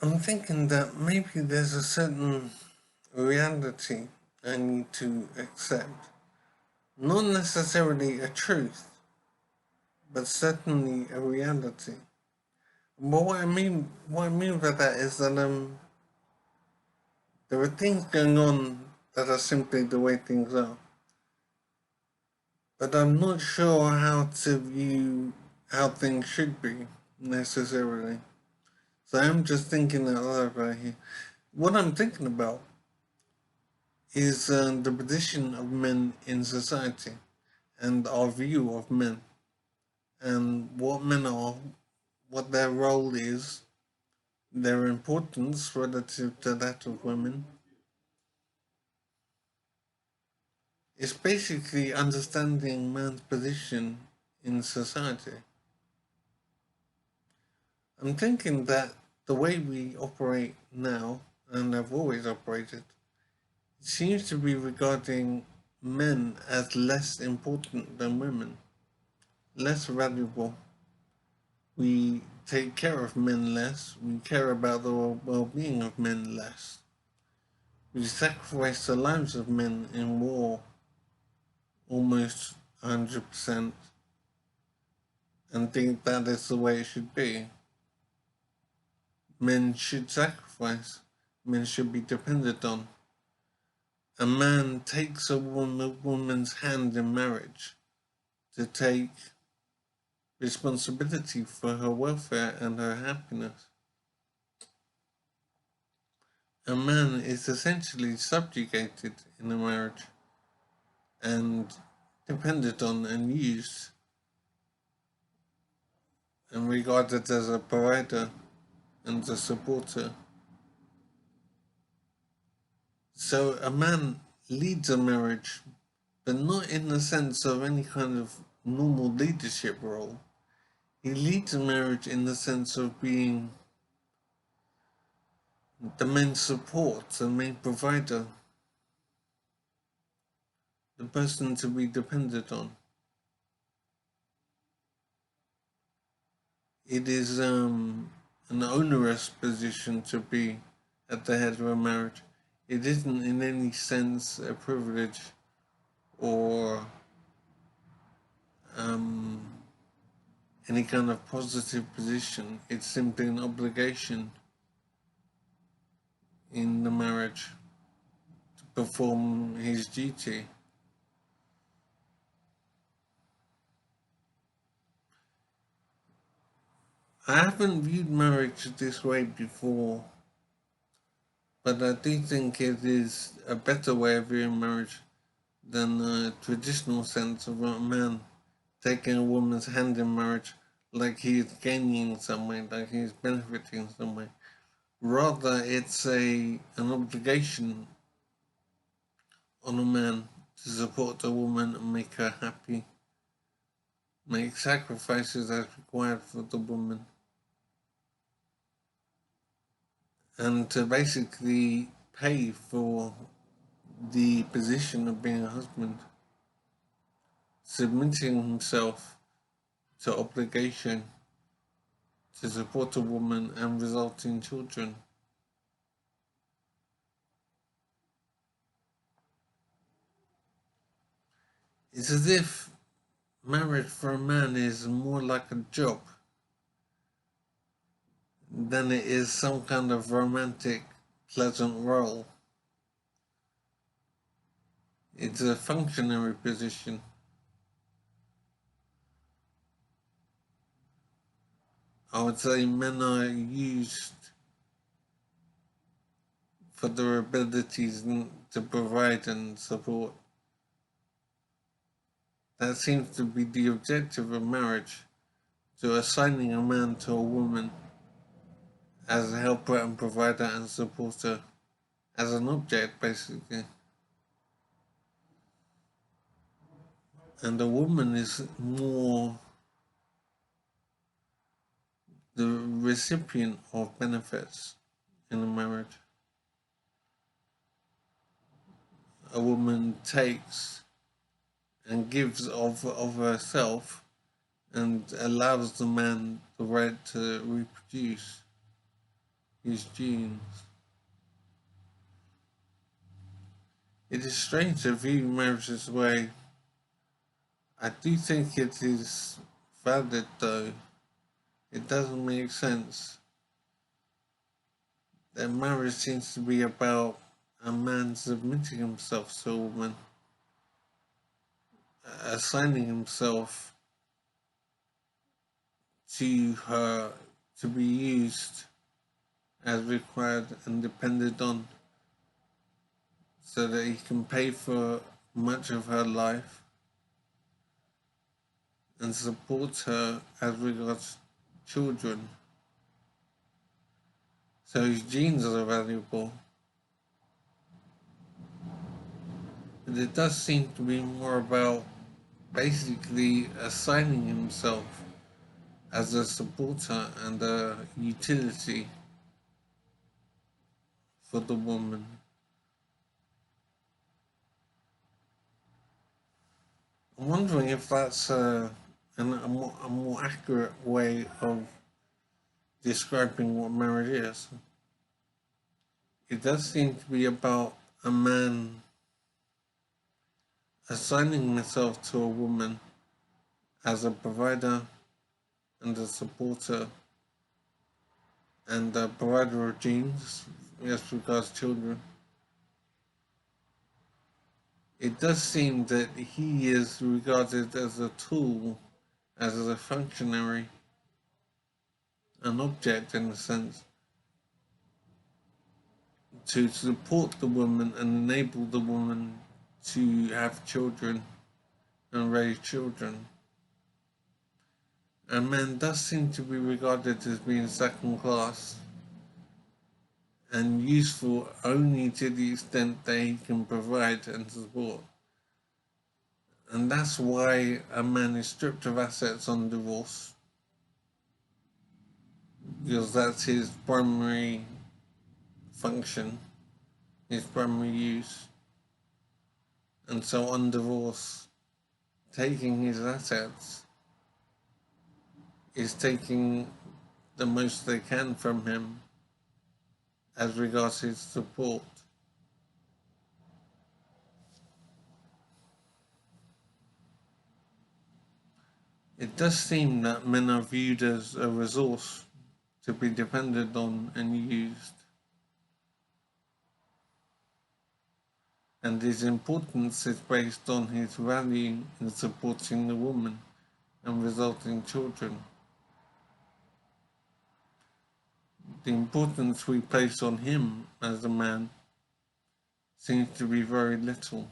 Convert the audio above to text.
I'm thinking that maybe there's a certain reality I need to accept. Not necessarily a truth, but certainly a reality. But what I mean by that is that there are things going on that are simply the way things are. But I'm not sure how to view how things should be necessarily. So I'm just thinking out loud right here. What I'm thinking about is the position of men in society and our view of men and what men are, what their role is, their importance relative to that of women. It's basically understanding man's position in society. I'm thinking that the way we operate now, and have always operated, seems to be regarding men as less important than women, less valuable. We take care of men less, we care about the well being of men less. We sacrifice the lives of men in war almost 100% and think that is the way it should be. Men should sacrifice, men should be depended on. A man takes a woman's hand in marriage to take responsibility for her welfare and her happiness. A man is essentially subjugated in a marriage and depended on and used and regarded as a provider and a supporter. So a man leads a marriage, but not in the sense of any kind of normal leadership role. He leads a marriage in the sense of being the main support, the main provider, the person to be depended on. It is an onerous position to be at the head of a marriage. It isn't in any sense a privilege or um, any kind of positive position. It's simply an obligation in the marriage to perform his duty. I haven't viewed marriage this way before, but I do think it is a better way of viewing marriage than the traditional sense of a man taking a woman's hand in marriage like he is gaining in some way, like he is benefiting in some way. Rather, it's an obligation on a man to support the woman and make her happy, make sacrifices as required for the woman, and to basically pay for the position of being a husband, submitting himself to obligation to support a woman and result in children. It's as if marriage for a man is more like a job than it is some kind of romantic, pleasant role. It's a functionary position. I would say men are used for their abilities to provide and support. That seems to be the objective of marriage, to assigning a man to a woman as a helper and provider and supporter, as an object basically. And the woman is more the recipient of benefits in a marriage. A woman takes and gives of herself and allows the man the right to reproduce. his genes. It is strange to view marriage this way. I do think it is valid though. It doesn't make sense that marriage seems to be about a man submitting himself to a woman, assigning himself to her to be used as required and depended on so that he can pay for much of her life and support her as regards children. So his genes are valuable. But it does seem to be more about basically assigning himself as a supporter and a utility for the woman. I'm wondering if that's a more accurate way of describing what marriage is. It does seem to be about a man assigning himself to a woman as a provider and a supporter and a provider of genes as regards children. It does seem that he is regarded as a tool, as a functionary, an object in a sense, to support the woman and enable the woman to have children and raise children. A man does seem to be regarded as being second class and useful only to the extent that he can provide and support. And that's why a man is stripped of assets on divorce, because that's his primary function, his primary use. And so on divorce, taking his assets is taking the most they can from him as regards his support. It does seem that men are viewed as a resource to be depended on and used, and his importance is based on his value in supporting the woman and resulting children. The importance we place on him as a man seems to be very little.